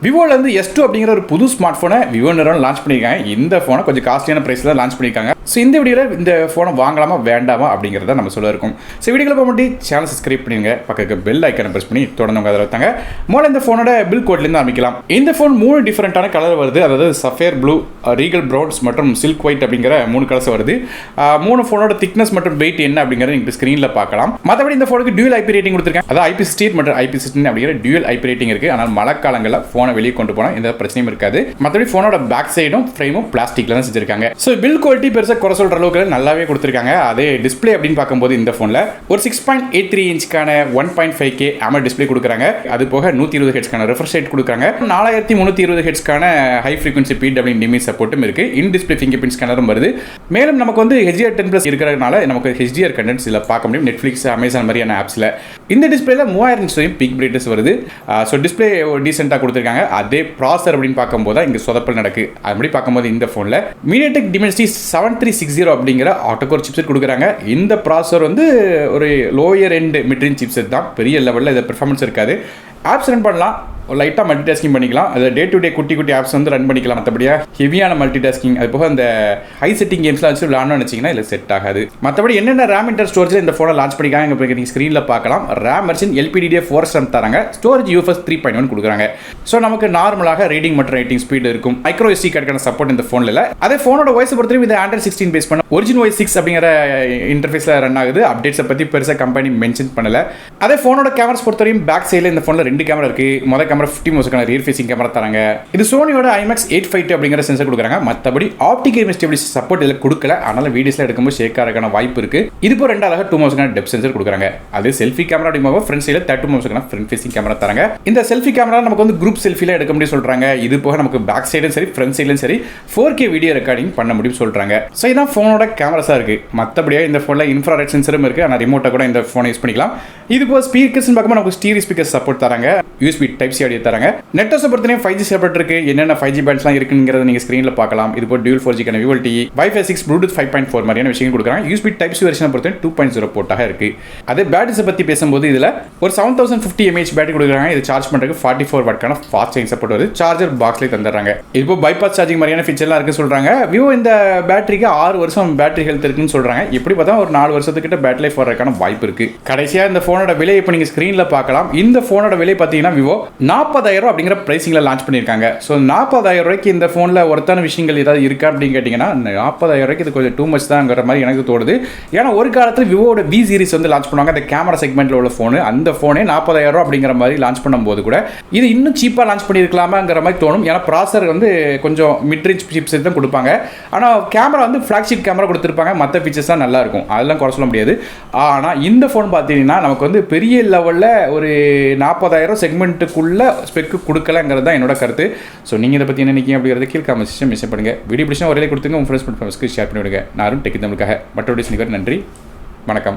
விவோலேருந்து S2 அப்படிங்கிற ஒரு புது ஸ்மார்ட் ஃபோனை விவோ நிறுவனம் லான்ச் பண்ணியிருக்காங்க. இந்த ஃபோனை கொஞ்சம் காஸ்ட்லியான ப்ரைஸில் லான்ச் பண்ணியிருக்காங்க. ஸோ இந்த வீடியோவில் இந்த ஃபோனை வாங்கலாமா வேண்டாமா அப்படிங்கிறத நம்ம சொல்ல இருக்கும். ஸோ வீடியோவில் போக மாட்டி சேனல் சப்ஸ்கிரைப் பண்ணிடுங்க, பக்கத்துக்கு பெல் ஐக்கனை ப்ரெஸ் பண்ணி தொடர்ந்து அதில் வைத்தாங்க. முதல்ல இந்த ஃபோனோட பில் கோட்லேருந்து ஆரம்பிக்கலாம். இந்த ஃபோன் 3 டிஃப்ரெண்ட்டான கலர் வருது. அதாவது சஃபேர் ப்ளூ, ரீகல் ப்ரௌன்ஸ் மற்றும் சில்க் ஒயிட் அப்படிங்கிற 3 கலர்ஸ் வருது. 3 ஃபோனோட திக்னஸ் மற்றும் வெயிட் என்ன அப்படிங்கிறத நீங்கள் ஸ்க்ரீனில் பார்க்கலாம். மற்றபடி இந்த ஃபோனுக்கு டியூல் ஐபி ரேட்டிங் கொடுத்துருக்காங்க. அதாவது IP68 மற்றும் IP16 அப்படிங்கிற டியூல் ஐபி ரேட்டிங் இருக்குது. ஆனால் மழை காலங்களில் ஃபோனை வெளியே கொண்டு போனால் எந்த பிரச்சனையும் இருக்காது. மற்றபடி ஃபோனோட பேக் சைடும் ஃப்ரேமும் பிளாஸ்டிக்ல தான் செஞ்சிருக்காங்க. ஸோ பில் குவாலிட்டி பெருசாக குறை சொல்கிற அளவுக்கு நல்லாவே கொடுத்துருக்காங்க. அதே டிஸ்பிளே அப்படின்னு பார்க்கும்போது இந்த ஃபோனில் ஒரு 6.83 இன்ச்சுக்கான 1.5K AMOLED டிஸ்பிளே கொடுக்குறாங்க. அது போக 120 ஹெட்ஸ்க்கான ரெஃப்ரெஷ் ரேட் கொடுக்குறாங்க. 4320 ஹெட்ஸ்க்கான ஹை ஃப்ரீக்வன்சி PWM சப்போர்ட்டும் இருக்கு. இன் டிஸ்பிளே ஃபிங்கர் பிரிண்ட் ஸ்கேனரும் வருது. மேலும் நமக்கு வந்து HDR10+ இருக்கிறதுனால நமக்கு HDR கண்டென்ட்ஸ் இதில் பார்க்க முடியும். நெட்ஃப்ளிக்ஸ், அமேசான் மாதிரியான ஆப்ஸில் இந்த டிஸ்பிளேல 3000 நிட்ஸ் பீக் பிரைட்னஸ் வருது. ஸோ டிஸ்பிளே டீசெண்டாக கொடுத்துருக்காங்க. அதே ப்ராசர் அப்படின்னு பார்க்கும்போது இங்கே சொதப்பல் நடக்கு. அப்படி பார்க்கும்போது இந்த ஃபோனில் MediaTek Dimensity 7360 அப்படிங்கிற ஆக்டோகோர் சிப்செட் கொடுக்குறாங்க. இந்த ப்ராசர் வந்து ஒரு லோயர் எண்ட் மிட்ரேஞ்ச் சிப்செட் தான். பெரிய லெவலில் இது பெர்ஃபார்மன்ஸ் இருக்காது. ஆப்ஸ் ரன் பண்ணலாம், லைட்டாக மல்டி டாஸ்கிங் பண்ணிக்கலாம். அது டே டு டே குட்டி குட்டி ஆப்ஸ் வந்து ரன் பண்ணிக்கலாம். மற்றபடியாக ஹெவியான மல்டி டாஸ்கிங், அது போக அந்த ஹை செட்டிங் கேம்ஸ்லாம் வச்சு விளாடணும்னு நினச்சிங்கன்னா இதில் செட் ஆகாது. மற்றபடி என்னென்ன ரேம் இன்டர் ஸ்டோரேஜில் இந்த ஃபோனை லான்ச் பண்ணிக்காங்க நீங்கள் ஸ்க்ரீனில் பார்க்கலாம். ரேம் வெர்ஷன் LPDDR4 RAM தராங்க. ஸ்டோரேஜ் UFS 3.1 கொடுக்குறாங்க. ஸோ நமக்கு நார்மலாக ரீடிங் மற்றும் ரைட்டிங் ஸ்பீடு இருக்கும். மைக்ரோ SD கார்டுக்கான சப்போர்ட் இந்த ஃபோனில் இல்லை. அதே ஃபோனோட வாய்ஸ் பொறுத்தவரைக்கும் இது Android 16 பேஸ் பண்ண ஒரிஜினல் வாய்ஸ் 6 அப்படிங்கிற இன்டர்ஃபேஸில் ரன் ஆகுது. அப்டேட்ஸை பற்றி பெருசாக கம்பெனி மென்ஷன் பண்ணல. அதே ஃபோனோட கேமராஸ் பொறுத்தவரைக்கும் பேக் சைடில் இந்த ஃபோனில் 2 கேமரா இருக்குது. மொதல் கேமரா 50 மோஸ்க்கான ரியர் ஃபேசிங் கேமரா தராங்க. இது சோனியோட IMAX 852 அப்படிங்கிற சென்சர் கொடுக்குறாங்க. மற்றபடி ஆப்டிக் இமேஜ் ஸ்டெபிலிட்டி சப்போர்ட் இதில் கொடுக்கல. அதனால வீடியோஸ்ல எடுக்கும்போது ஷேக் ஆகிறதுக்கான வாய்ப்பு இருக்கு. இது போல 2 மோஸ்க்கான டெப்த் சென்சர் கொடுக்குறாங்க. அது செல்ஃபி கேமரா அப்படிங்கும்போது ஃப்ரண்ட் சைடில் 30 மோஸ்க்கான ஃப்ரண்ட் ஃபேசிங் கேமரா தராங்க. இந்த செல்ஃபி கேமரா நமக்கு வந்து குரூப் செல்ஃபில எடுக்க முடியும் சொல்றாங்க. இது போக நமக்கு பேக் சைடும் சரி ஃப்ரண்ட் சைடும் சரி 4K வீடியோ ரெக்கார்டிங் பண்ண முடியும் சொல்றாங்க. ஸோ இதான் ஃபோனோட கேமராஸா இருக்கு. மற்றபடியே இந்த ஃபோனில் இன்ஃப்ராரெட் சென்சரும் இருக்கு. ஆனால் ரிமோட்டை கூட இந்த ஃபோனை யூஸ் பண்ணிக்கலாம். இது போக ஸ்பீக்கர்ஸ் பார்க்கும்போது நமக்கு ஸ்டீரியோ ஸ்பீக்கர் சப்போர்ட் தராங்க. USB Type-C ஆடியோ தராங்க. நெட்வொர்க் பொறுத்தவரைக்கும் 5G சப்போர்ட் இருக்கு. என்னென்ன 5G பேண்ட்ஸ்லாம் இருக்குங்கிறத நீங்க ஸ்க்ரீன்ல பார்க்கலாம். இது போல Dual 4G கான VoLTE, Wi-Fi 6, Bluetooth 5.4 மாதிரியான விஷயங்கள் கொடுக்குறாங்க. USB Type-C வெர்ஷனை பொறுத்தவரை 2.0 போர்ட்டாக இருக்கு. அதே பேட்டரிஸை பற்றி பேசும்போது இதில் ஒரு 7050 mAh பேட்டரி கொடுக்குறாங்க. இது சார்ஜ் பண்ணுறதுக்கு 44 வாட்கான ஃபாஸ்ட் சார்ஜிங் சப்போர்ட் வருது. சார்ஜர் பாக்ஸ்லேயே தந்துடுறாங்க. இப்போ பைபாஸ் சார்ஜிங் மாதிரியான ஃபீச்சர்லாம் இருக்குன்னு சொல்றாங்க. விவோ இந்த பேட்டரிக்கு 6 வருஷம் பேட்டரி ஹெல்த் இருக்குன்னு சொல்றாங்க. எப்படி பார்த்தா ஒரு 4 வருஷத்துக்கிட்ட பேட்டரி லைஃப் வரதுக்கான வாய்ப்பு இருக்கு. கடைசியாக இந்த ஃபோனோட விலை இப்போ நீங்கள் ஸ்க்ரீனில் பார்க்கலாம். இந்த ஃபோனோட விலை பார்த்தீங்கன்னா விவோ 40,000 அப்படிங்கிற பிரைசிங்கில் லான்ச் பண்ணியிருக்காங்க. ஸோ 40,000 ரூபாய்க்கு இந்த ஃபோனில் ஒருத்தான விஷயங்கள் ஏதாவது இருக்கா அப்படின்னு கேட்டிங்கன்னா 40,000 ரூபாய்க்கு இது கொஞ்சம் டூ மச் தான்ங்கிற மாதிரி எனக்கு தோணுது. ஏன்னா ஒரு காலத்தில் விவோட V சீரிஸ் வந்து லான்ச் பண்ணுவாங்க. அந்த கேமரா செக்மெண்ட்டில் உள்ள ஃபோனு, அந்த ஃபோனே 40,000 ரூபா அப்படிங்கிற மாதிரி லான்ச் பண்ணும்போது கூட இது இன்னும் சீப்பாக லான்ச் பண்ணியிருக்கலாமாங்கிற மாதிரி தோணும். ஏன்னா ப்ராசர் வந்து கொஞ்சம் மிட்ரேஞ்ச் சிப்ஸ் தான் கொடுப்பாங்க. ஆனால் கேமரா வந்து ஃப்ளாக்ஷிப் கேமரா கொடுத்துருப்பாங்க. மற்ற ஃபீச்சர்ஸ் தான் நல்லா இருக்கும், அதெல்லாம் குறை சொல்ல முடியாது. ஆனால் இந்த ஃபோன் பார்த்தீங்கன்னா நமக்கு வந்து பெரிய லெவலில் ஒரு 40,000 செக்மெண்ட்டுக்குள்ள ஸ்பெக்கு கொடுக்கலங்கிறது தான் என்னோட கருத்து. ஸோ நீங்கள் இதை பற்றி என்ன நினைக்கிறீங்க அப்படிங்கிறத கீழே கமெண்ட்ஸ் மென்ஷன் பண்ணுங்கள். வீடியோ பிடிச்சா ஒரே கொடுத்துங்க, உங்கள் ஃப்ரெண்ட்ஸ் ஷேர் பண்ணி விடுங்க. நான் டெக் தமிழுக்காக மற்றொரு நன்றி, வணக்கம்.